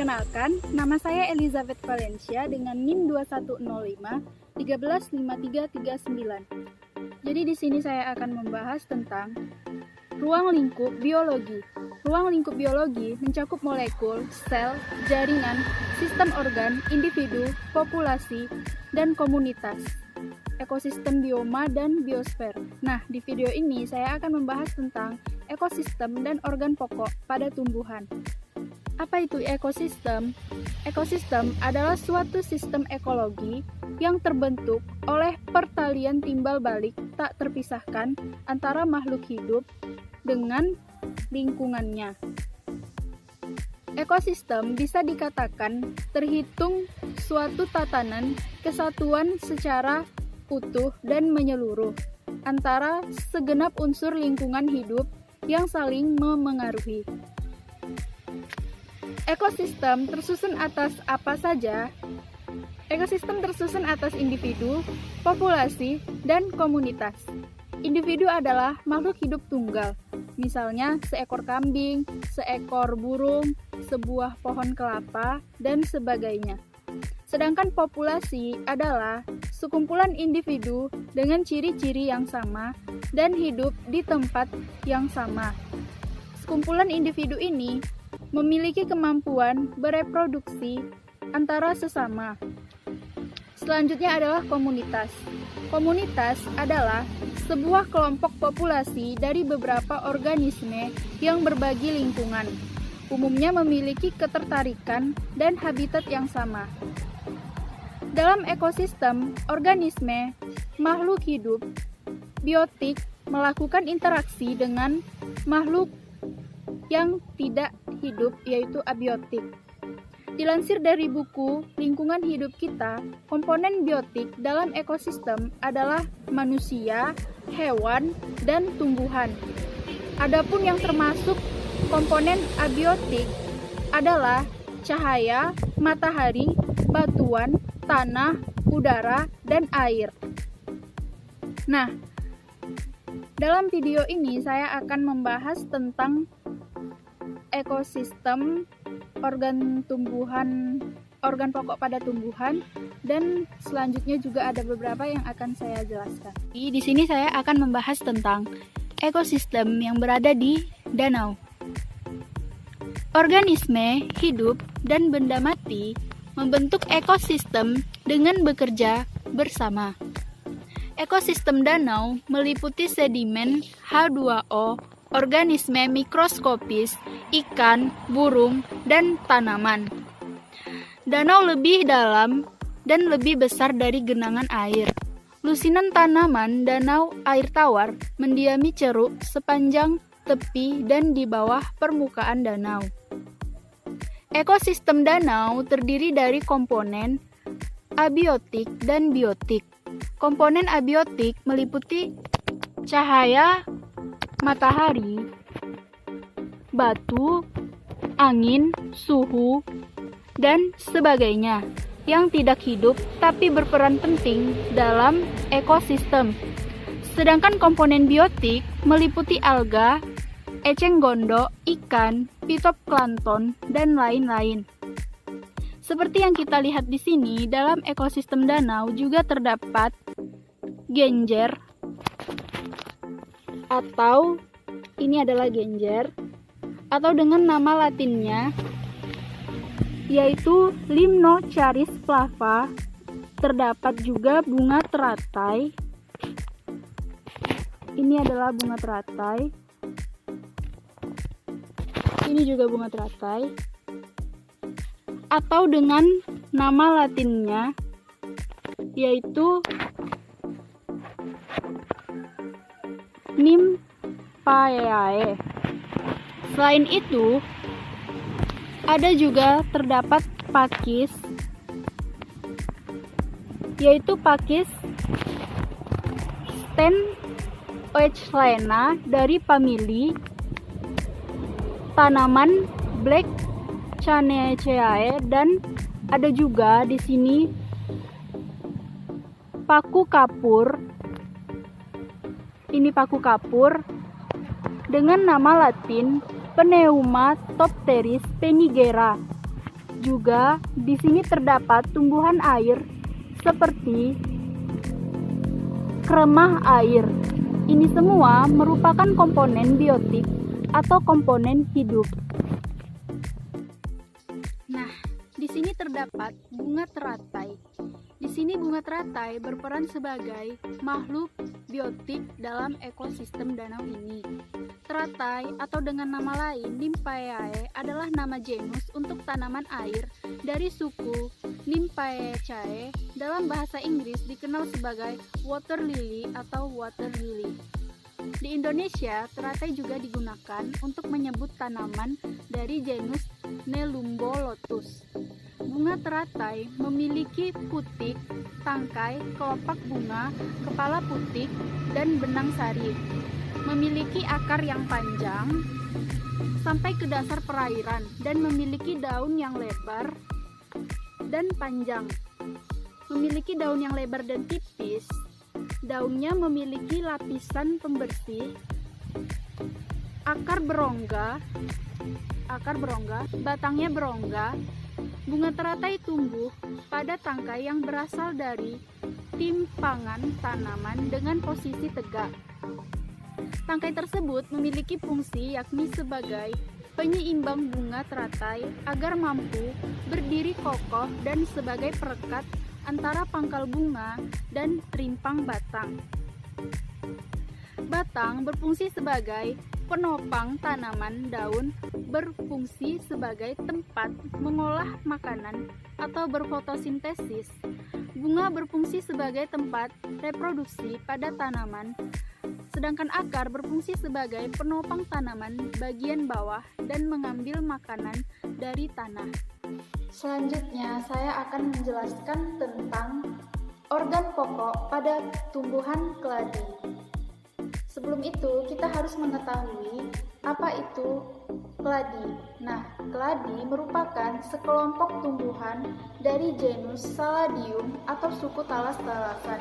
Perkenalkan, nama saya Elizabeth Valencia dengan NIM 2105 135339. Jadi di sini saya akan membahas tentang ruang lingkup biologi. Ruang lingkup biologi mencakup molekul, sel, jaringan, sistem organ, individu, populasi, dan komunitas, ekosistem bioma, dan biosfer. Nah, di video ini saya akan membahas tentang ekosistem dan organ pokok pada tumbuhan. Apa itu ekosistem? Ekosistem adalah suatu sistem ekologi yang terbentuk oleh pertalian timbal balik tak terpisahkan antara makhluk hidup dengan lingkungannya. Ekosistem bisa dikatakan terhitung suatu tatanan kesatuan secara utuh dan menyeluruh antara segenap unsur lingkungan hidup yang saling memengaruhi. Ekosistem tersusun atas apa saja? Ekosistem tersusun atas individu, populasi, dan komunitas. Individu adalah makhluk hidup tunggal, misalnya seekor kambing, seekor burung, sebuah pohon kelapa, dan sebagainya. Sedangkan populasi adalah sekumpulan individu dengan ciri-ciri yang sama dan hidup di tempat yang sama. Sekumpulan individu ini memiliki kemampuan bereproduksi antara sesama. Selanjutnya adalah komunitas. Komunitas adalah sebuah kelompok populasi dari beberapa organisme yang berbagi lingkungan. Umumnya memiliki ketertarikan dan habitat yang sama. Dalam ekosistem, organisme, makhluk hidup, biotik melakukan interaksi dengan makhluk yang tidak hidup, yaitu abiotik. Dilansir dari buku Lingkungan Hidup Kita, komponen biotik dalam ekosistem adalah manusia, hewan, dan tumbuhan. Adapun yang termasuk komponen abiotik adalah cahaya, matahari, batuan, tanah, udara, dan air. Nah, dalam video ini saya akan membahas tentang ekosistem, organ tumbuhan, organ pokok pada tumbuhan, dan selanjutnya juga ada beberapa yang akan saya jelaskan. Di sini saya akan membahas tentang ekosistem yang berada di danau. Organisme hidup dan benda mati membentuk ekosistem dengan bekerja bersama. Ekosistem danau meliputi sedimen H2O, organisme mikroskopis, ikan, burung, dan tanaman. Danau lebih dalam dan lebih besar dari genangan air. Lusinan tanaman danau air tawar mendiami ceruk sepanjang tepi dan di bawah permukaan danau. Ekosistem danau terdiri dari komponen abiotik dan biotik. Komponen abiotik meliputi cahaya, matahari, batu, angin, suhu, dan sebagainya yang tidak hidup tapi berperan penting dalam ekosistem. Sedangkan komponen biotik meliputi alga, eceng gondok, ikan, fitoplankton, dan lain-lain. Seperti yang kita lihat di sini, dalam ekosistem danau juga terdapat genjer, atau ini adalah genjer, atau dengan nama latinnya yaitu Limnocharis flava. Terdapat juga bunga teratai. Ini adalah bunga teratai. Ini juga bunga teratai, atau dengan nama latinnya yaitu Nymphaeae. Selain itu, ada juga terdapat pakis, yaitu pakis Stenoechlena dari famili tanaman Black Canaceae, dan ada juga di sini paku kapur. Ini paku kapur dengan nama latin Pneumatopteris penigera. Juga di sini terdapat tumbuhan air seperti kremah air. Ini semua merupakan komponen biotik atau komponen hidup. Nah, di sini terdapat bunga teratai. Di sini bunga teratai berperan sebagai makhluk biotik dalam ekosistem danau ini. Teratai atau dengan nama lain Nymphaeae adalah nama genus untuk tanaman air dari suku Nymphaeaceae. Dalam bahasa Inggris dikenal sebagai water lily atau water lily. Di Indonesia, teratai juga digunakan untuk menyebut tanaman dari genus Nelumbolotus. Bunga teratai memiliki putik, tangkai, kelopak bunga, kepala putik, dan benang sari. Memiliki akar yang panjang sampai ke dasar perairan dan memiliki daun yang lebar dan panjang. Memiliki daun yang lebar dan tipis. Daunnya memiliki lapisan pembersih. Akar berongga, batangnya berongga. Bunga teratai tumbuh pada tangkai yang berasal dari timpangan tanaman dengan posisi tegak. Tangkai tersebut memiliki fungsi yakni sebagai penyeimbang bunga teratai agar mampu berdiri kokoh dan sebagai perekat antara pangkal bunga dan rimpang batang. Batang berfungsi sebagai penopang tanaman, daun berfungsi sebagai tempat mengolah makanan atau berfotosintesis. Bunga berfungsi sebagai tempat reproduksi pada tanaman, sedangkan akar berfungsi sebagai penopang tanaman bagian bawah dan mengambil makanan dari tanah. Selanjutnya, saya akan menjelaskan tentang organ pokok pada tumbuhan keladi. Sebelum itu, kita harus mengetahui apa itu keladi. Nah, keladi merupakan sekelompok tumbuhan dari genus Saladium atau suku talas-talasan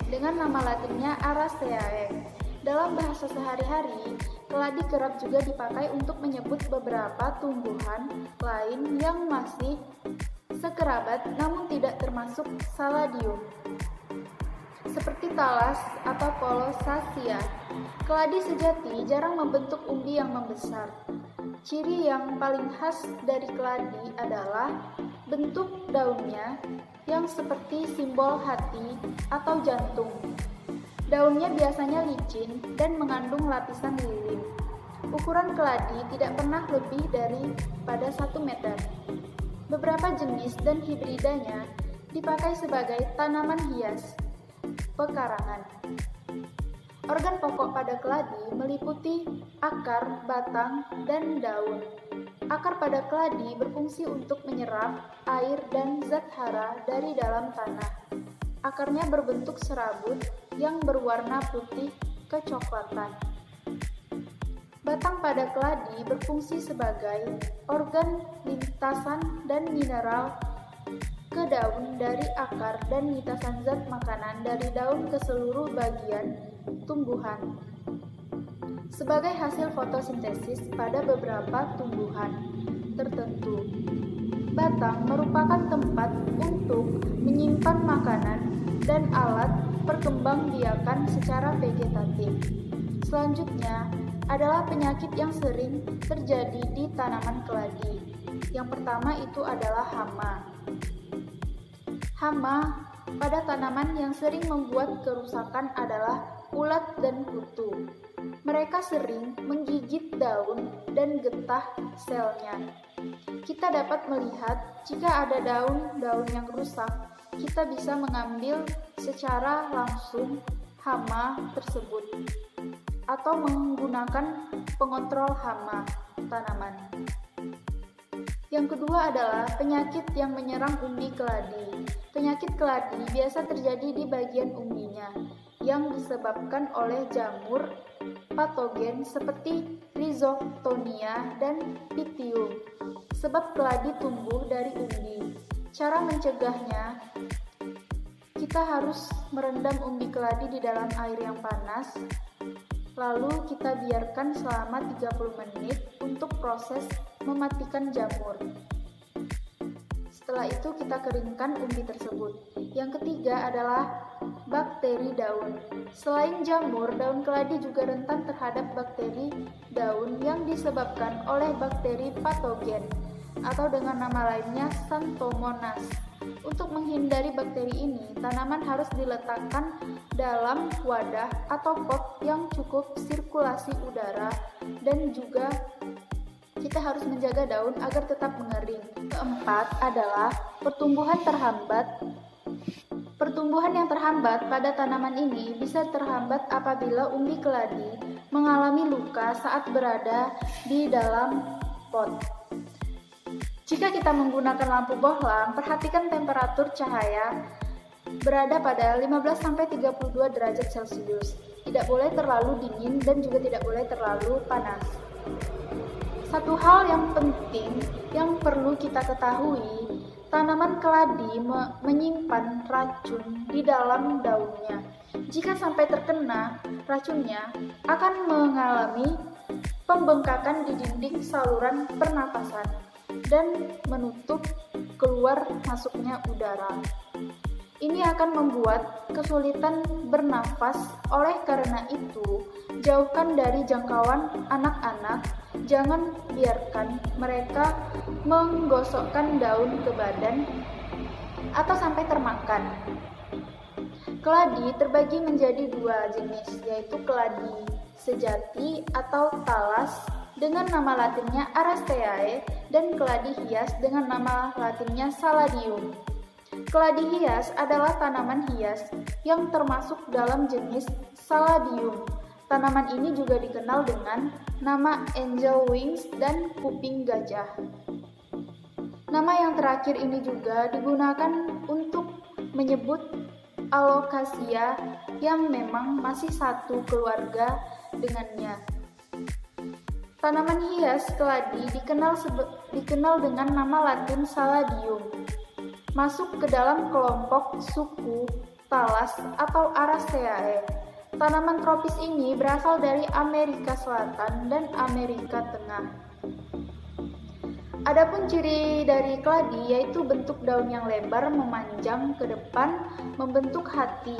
dengan nama latinnya Araceae. Dalam bahasa sehari-hari, keladi kerap juga dipakai untuk menyebut beberapa tumbuhan lain yang masih sekerabat namun tidak termasuk Saladium, seperti talas atau Colocasia. Keladi sejati jarang membentuk umbi yang membesar. Ciri yang paling khas dari keladi adalah bentuk daunnya yang seperti simbol hati atau jantung. Daunnya biasanya licin dan mengandung lapisan lilin. Ukuran keladi tidak pernah lebih daripada 1 meter. Beberapa jenis dan hibridanya dipakai sebagai tanaman hias pekarangan. Organ pokok pada keladi meliputi akar, batang, dan daun. Akar pada keladi berfungsi untuk menyerap air dan zat hara dari dalam tanah. Akarnya berbentuk serabut yang berwarna putih kecoklatan. Batang pada keladi berfungsi sebagai organ lintasan dan mineral ke daun dari akar dan lintasan zat makanan dari daun ke seluruh bagian tumbuhan. Sebagai hasil fotosintesis pada beberapa tumbuhan tertentu, batang merupakan tempat untuk menyimpan makanan dan alat perkembangbiakan secara vegetatif. Selanjutnya adalah penyakit yang sering terjadi di tanaman keladi. Yang pertama itu adalah hama. Hama pada tanaman yang sering membuat kerusakan adalah ulat dan kutu. Mereka sering menggigit daun dan getah selnya. Kita dapat melihat jika ada daun-daun yang rusak, kita bisa mengambil secara langsung hama tersebut atau menggunakan pengontrol hama tanaman. Yang kedua adalah penyakit yang menyerang umbi keladi. Penyakit keladi biasa terjadi di bagian umbinya yang disebabkan oleh jamur patogen seperti Rhizoctonia dan Pythium. Sebab keladi tumbuh dari umbi. Cara mencegahnya, kita harus merendam umbi keladi di dalam air yang panas, lalu kita biarkan selama 30 menit untuk proses mematikan jamur. Setelah itu kita keringkan umbi tersebut. Yang ketiga adalah bakteri daun. Selain jamur, daun keladi juga rentan terhadap bakteri daun yang disebabkan oleh bakteri patogen atau dengan nama lainnya Xanthomonas. Untuk menghindari bakteri ini, tanaman harus diletakkan dalam wadah atau pot yang cukup sirkulasi udara dan juga kita harus menjaga daun agar tetap mengering. Keempat adalah pertumbuhan terhambat. Pertumbuhan yang terhambat pada tanaman ini bisa terhambat apabila umbi keladi mengalami luka saat berada di dalam pot. Jika kita menggunakan lampu bohlam, perhatikan temperatur cahaya berada pada 15-32 derajat Celcius. Tidak boleh terlalu dingin dan juga tidak boleh terlalu panas. Satu hal yang penting yang perlu kita ketahui, tanaman keladi menyimpan racun di dalam daunnya. Jika sampai terkena racunnya, akan mengalami pembengkakan di dinding saluran pernapasan dan menutup keluar masuknya udara. Ini akan membuat kesulitan bernafas. Oleh karena itu, jauhkan dari jangkauan anak-anak. Jangan biarkan mereka menggosokkan daun ke badan atau sampai termakan. Keladi terbagi menjadi dua jenis, yaitu keladi sejati atau talas dengan nama latinnya Araceae dan keladi hias dengan nama latinnya Saladium. Keladi hias adalah tanaman hias yang termasuk dalam jenis Saladium. Tanaman ini juga dikenal dengan nama angel wings dan kuping gajah. Nama yang terakhir ini juga digunakan untuk menyebut Alocasia yang memang masih satu keluarga dengannya. Tanaman hias keladi dikenal dengan nama Latin Saladium. Masuk ke dalam kelompok suku Talas atau Araceae. Tanaman tropis ini berasal dari Amerika Selatan dan Amerika Tengah. Adapun ciri dari keladi yaitu bentuk daun yang lebar memanjang ke depan membentuk hati.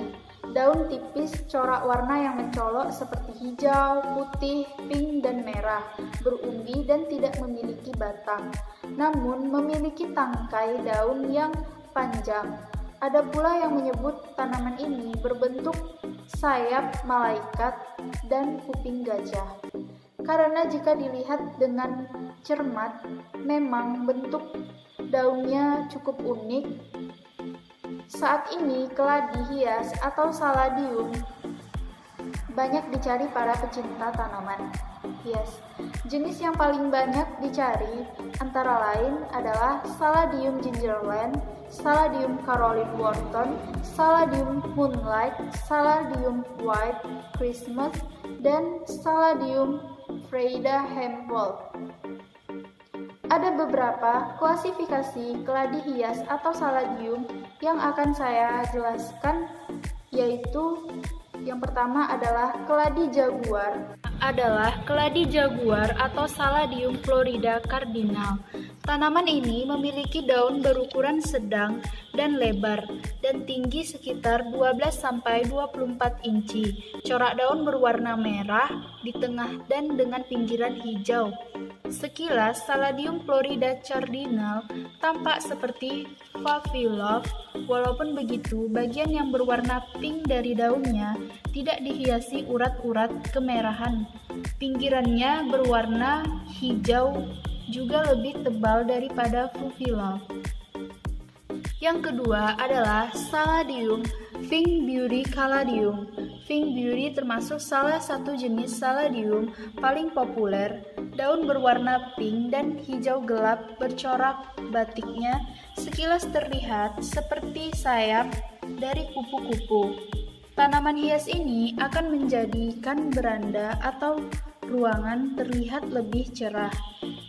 Daun tipis, corak warna yang mencolok seperti hijau, putih, pink, dan merah, berumbi dan tidak memiliki batang, namun memiliki tangkai daun yang panjang. Ada pula yang menyebut tanaman ini berbentuk sayap malaikat dan kuping gajah. Karena jika dilihat dengan cermat, memang bentuk daunnya cukup unik. Saat ini keladi hias atau Saladium banyak dicari para pecinta tanaman hias. Jenis yang paling banyak dicari antara lain adalah Saladium gingerland, Saladium Caroline Wharton, Saladium moonlight, Saladium white Christmas, dan Saladium Freida Hempel. Ada beberapa klasifikasi keladi hias atau Saladium yang akan saya jelaskan, yaitu yang pertama adalah keladi jaguar atau Saladium florida cardinal. Tanaman ini memiliki daun berukuran sedang dan lebar dan tinggi sekitar 12-24 inci. Corak daun berwarna merah di tengah dan dengan pinggiran hijau. Sekilas, Saladium florida cardinal tampak seperti Pavlov. Walaupun begitu, bagian yang berwarna pink dari daunnya tidak dihiasi urat-urat kemerahan. Pinggirannya berwarna hijau juga lebih tebal daripada Pavlov. Yang kedua adalah Saladium Pink Beauty Caladium. Pink Beauty termasuk salah satu jenis Saladium paling populer. Daun berwarna pink dan hijau gelap bercorak batiknya sekilas terlihat seperti sayap dari kupu-kupu. Tanaman hias ini akan menjadikan beranda atau ruangan terlihat lebih cerah.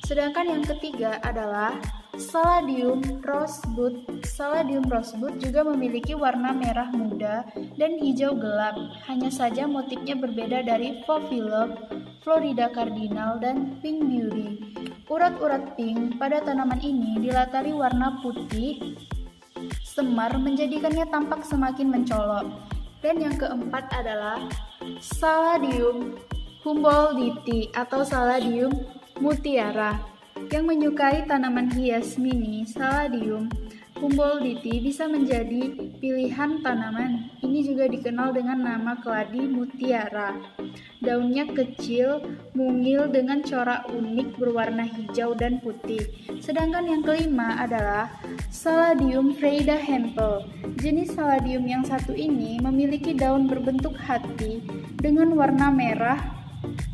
Sedangkan yang ketiga adalah Saladium rosebud. Saladium rosebud juga memiliki warna merah muda dan hijau gelap. Hanya saja motifnya berbeda dari Pavlov, Florida Cardinal, dan Pink Beauty. Urat-urat pink pada tanaman ini dilatari warna putih semar menjadikannya tampak semakin mencolok. Dan yang keempat adalah Caladium humboldtii atau Caladium mutiara. Yang menyukai tanaman hias mini, Caladium humboldtii bisa menjadi pilihan tanaman. Ini juga dikenal dengan nama keladi mutiara. Daunnya kecil, mungil dengan corak unik berwarna hijau dan putih. Sedangkan yang kelima adalah Caladium Freida Hempel. Jenis Caladium yang satu ini memiliki daun berbentuk hati dengan warna merah,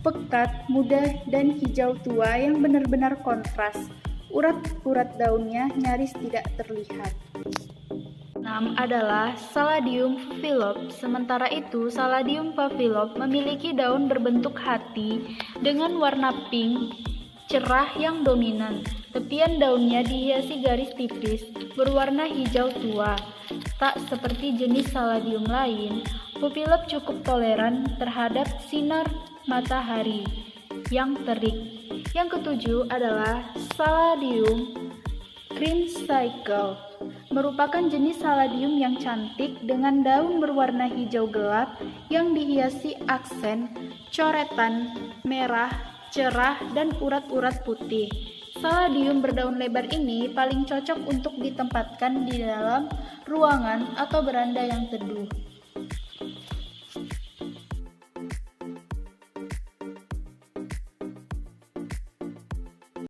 pekat, muda, dan hijau tua yang benar-benar kontras. Urat-urat daunnya nyaris tidak terlihat. 6 adalah Caladium phaphilop. Sementara itu, Caladium phaphilop memiliki daun berbentuk hati dengan warna pink cerah yang dominan. Tepian daunnya dihiasi garis tipis berwarna hijau tua. Tak seperti jenis Caladium lain, phaphilop cukup toleran terhadap sinar matahari yang terik. Yang ketujuh adalah Caladium creamsicle. Merupakan jenis Caladium yang cantik dengan daun berwarna hijau gelap yang dihiasi aksen coretan merah cerah dan urat-urat putih. Caladium berdaun lebar ini paling cocok untuk ditempatkan di dalam ruangan atau beranda yang teduh.